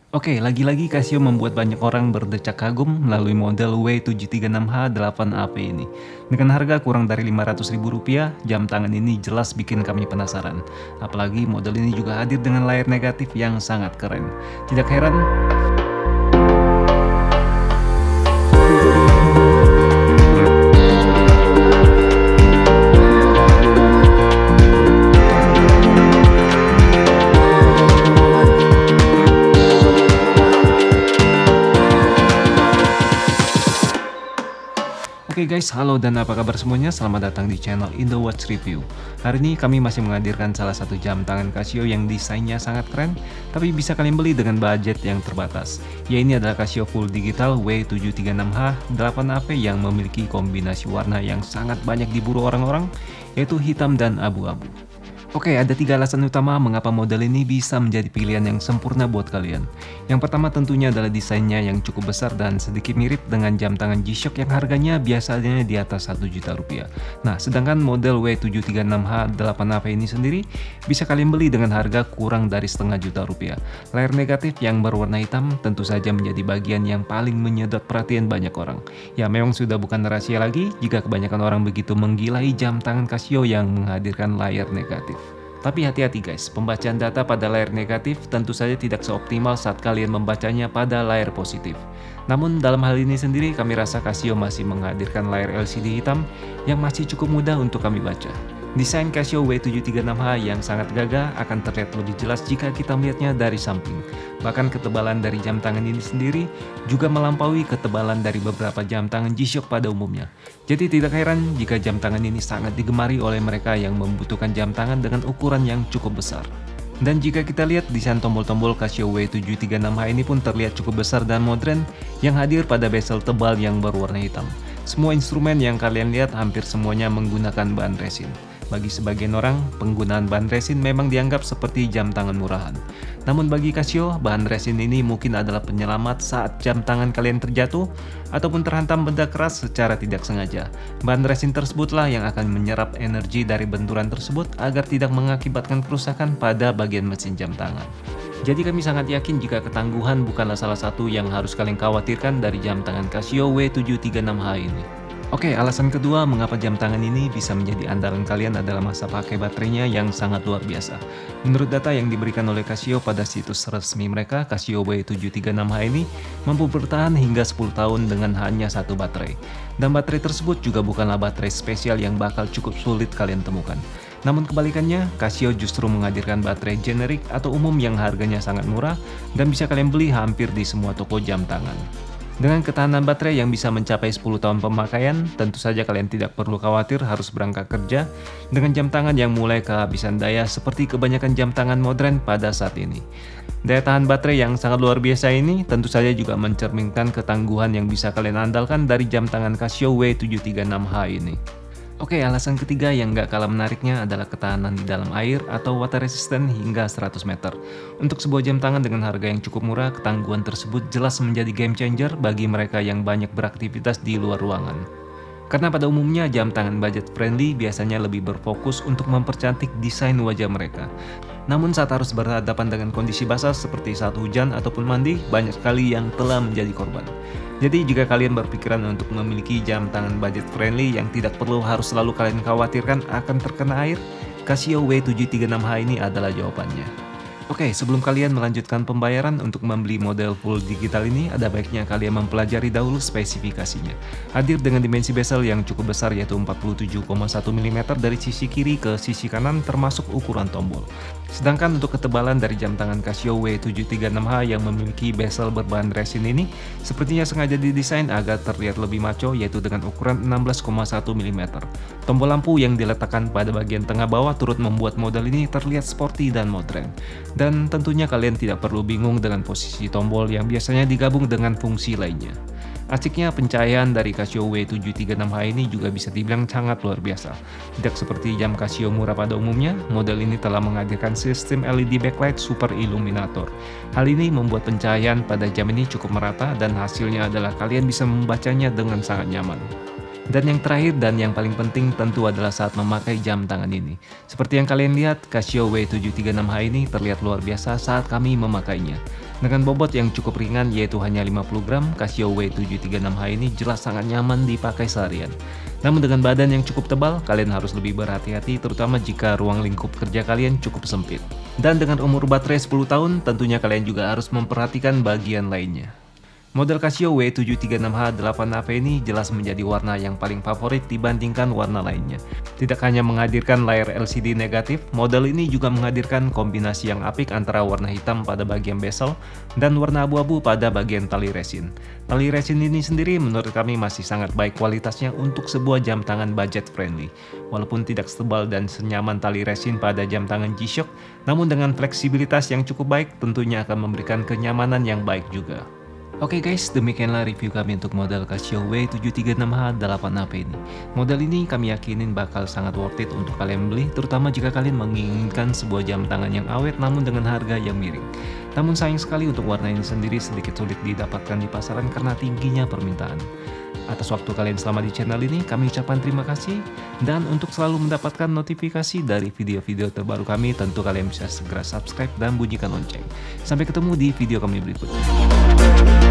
Oke, lagi-lagi Casio membuat banyak orang berdecak kagum melalui model W736H 8AP ini. Dengan harga kurang dari Rp500.000, jam tangan ini jelas bikin kami penasaran. Apalagi model ini juga hadir dengan layar negatif yang sangat keren. Tidak heran Oke guys, halo dan apa kabar semuanya? Selamat datang di channel Indowatch Review. Hari ini kami masih menghadirkan salah satu jam tangan Casio yang desainnya sangat keren, tapi bisa kalian beli dengan budget yang terbatas. Ya, ini adalah Casio Full Digital W736H 8AP yang memiliki kombinasi warna yang sangat banyak diburu orang-orang, yaitu hitam dan abu-abu. Oke, ada 3 alasan utama mengapa model ini bisa menjadi pilihan yang sempurna buat kalian. Yang pertama tentunya adalah desainnya yang cukup besar dan sedikit mirip dengan jam tangan G-Shock yang harganya biasanya di atas 1 juta rupiah. Nah, sedangkan model W736H 8AP ini sendiri bisa kalian beli dengan harga kurang dari setengah juta rupiah. Layar negatif yang berwarna hitam tentu saja menjadi bagian yang paling menyedot perhatian banyak orang. Ya, memang sudah bukan rahasia lagi jika kebanyakan orang begitu menggilai jam tangan Casio yang menghadirkan layar negatif. Tapi hati-hati guys, pembacaan data pada layar negatif tentu saja tidak seoptimal saat kalian membacanya pada layar positif. Namun dalam hal ini sendiri kami rasa Casio masih menghadirkan layar LCD hitam yang masih cukup mudah untuk kami baca. Desain Casio W736H yang sangat gagah akan terlihat lebih jelas jika kita melihatnya dari samping. Bahkan ketebalan dari jam tangan ini sendiri juga melampaui ketebalan dari beberapa jam tangan G-Shock pada umumnya. Jadi tidak heran jika jam tangan ini sangat digemari oleh mereka yang membutuhkan jam tangan dengan ukuran yang cukup besar. Dan jika kita lihat desain tombol-tombol Casio W736H ini pun terlihat cukup besar dan modern yang hadir pada bezel tebal yang berwarna hitam. Semua instrumen yang kalian lihat hampir semuanya menggunakan bahan resin. Bagi sebagian orang, penggunaan bahan resin memang dianggap seperti jam tangan murahan. Namun bagi Casio, bahan resin ini mungkin adalah penyelamat saat jam tangan kalian terjatuh ataupun terhantam benda keras secara tidak sengaja. Bahan resin tersebutlah yang akan menyerap energi dari benturan tersebut agar tidak mengakibatkan kerusakan pada bagian mesin jam tangan. Jadi kami sangat yakin jika ketangguhan bukanlah salah satu yang harus kalian khawatirkan dari jam tangan Casio W736H ini. Oke, alasan kedua mengapa jam tangan ini bisa menjadi andalan kalian adalah masa pakai baterainya yang sangat luar biasa. Menurut data yang diberikan oleh Casio pada situs resmi mereka, Casio W736H ini mampu bertahan hingga 10 tahun dengan hanya satu baterai. Dan baterai tersebut juga bukanlah baterai spesial yang bakal cukup sulit kalian temukan. Namun kebalikannya, Casio justru menghadirkan baterai generik atau umum yang harganya sangat murah dan bisa kalian beli hampir di semua toko jam tangan. Dengan ketahanan baterai yang bisa mencapai 10 tahun pemakaian, tentu saja kalian tidak perlu khawatir harus berangkat kerja dengan jam tangan yang mulai kehabisan daya seperti kebanyakan jam tangan modern pada saat ini. Daya tahan baterai yang sangat luar biasa ini tentu saja juga mencerminkan ketangguhan yang bisa kalian andalkan dari jam tangan Casio W736H ini. Oke, alasan ketiga yang gak kalah menariknya adalah ketahanan di dalam air atau water resistant hingga 100 meter. Untuk sebuah jam tangan dengan harga yang cukup murah, ketangguhan tersebut jelas menjadi game changer bagi mereka yang banyak beraktivitas di luar ruangan. Karena pada umumnya jam tangan budget friendly biasanya lebih berfokus untuk mempercantik desain wajah mereka. Namun saat harus berhadapan dengan kondisi basah seperti saat hujan ataupun mandi, banyak sekali yang telah menjadi korban. Jadi jika kalian berpikiran untuk memiliki jam tangan budget friendly yang tidak perlu harus selalu kalian khawatirkan akan terkena air, Casio W736H ini adalah jawabannya. Oke, sebelum kalian melanjutkan pembayaran untuk membeli model full digital ini, ada baiknya kalian mempelajari dahulu spesifikasinya. Hadir dengan dimensi bezel yang cukup besar yaitu 47,1 mm dari sisi kiri ke sisi kanan termasuk ukuran tombol. Sedangkan untuk ketebalan dari jam tangan Casio W736H yang memiliki bezel berbahan resin ini, sepertinya sengaja didesain agar terlihat lebih maco yaitu dengan ukuran 16,1 mm. Tombol lampu yang diletakkan pada bagian tengah bawah turut membuat model ini terlihat sporty dan modern. Dan tentunya kalian tidak perlu bingung dengan posisi tombol yang biasanya digabung dengan fungsi lainnya. Asiknya pencahayaan dari Casio W736H ini juga bisa dibilang sangat luar biasa. Tidak seperti jam Casio murah pada umumnya, model ini telah menghadirkan sistem LED backlight super illuminator. Hal ini membuat pencahayaan pada jam ini cukup merata dan hasilnya adalah kalian bisa membacanya dengan sangat nyaman. Dan yang terakhir dan yang paling penting tentu adalah saat memakai jam tangan ini. Seperti yang kalian lihat, Casio W736H ini terlihat luar biasa saat kami memakainya. Dengan bobot yang cukup ringan yaitu hanya 50 gram, Casio W736H ini jelas sangat nyaman dipakai seharian. Namun dengan badan yang cukup tebal, kalian harus lebih berhati-hati terutama jika ruang lingkup kerja kalian cukup sempit. Dan dengan umur baterai 10 tahun, tentunya kalian juga harus memperhatikan bagian lainnya. Model Casio W736H 8AP ini jelas menjadi warna yang paling favorit dibandingkan warna lainnya. Tidak hanya menghadirkan layar LCD negatif, model ini juga menghadirkan kombinasi yang apik antara warna hitam pada bagian bezel dan warna abu-abu pada bagian tali resin. Tali resin ini sendiri menurut kami masih sangat baik kualitasnya untuk sebuah jam tangan budget friendly. Walaupun tidak setebal dan senyaman tali resin pada jam tangan G-Shock, namun dengan fleksibilitas yang cukup baik tentunya akan memberikan kenyamanan yang baik juga. Oke guys, demikianlah review kami untuk model Casio W736H 8AP ini. Model ini kami yakinin bakal sangat worth it untuk kalian beli, terutama jika kalian menginginkan sebuah jam tangan yang awet namun dengan harga yang miring. Namun sayang sekali untuk warna ini sendiri sedikit sulit didapatkan di pasaran karena tingginya permintaan. Atas waktu kalian selama di channel ini, kami ucapkan terima kasih. Dan untuk selalu mendapatkan notifikasi dari video-video terbaru kami, tentu kalian bisa segera subscribe dan bunyikan lonceng. Sampai ketemu di video kami berikutnya.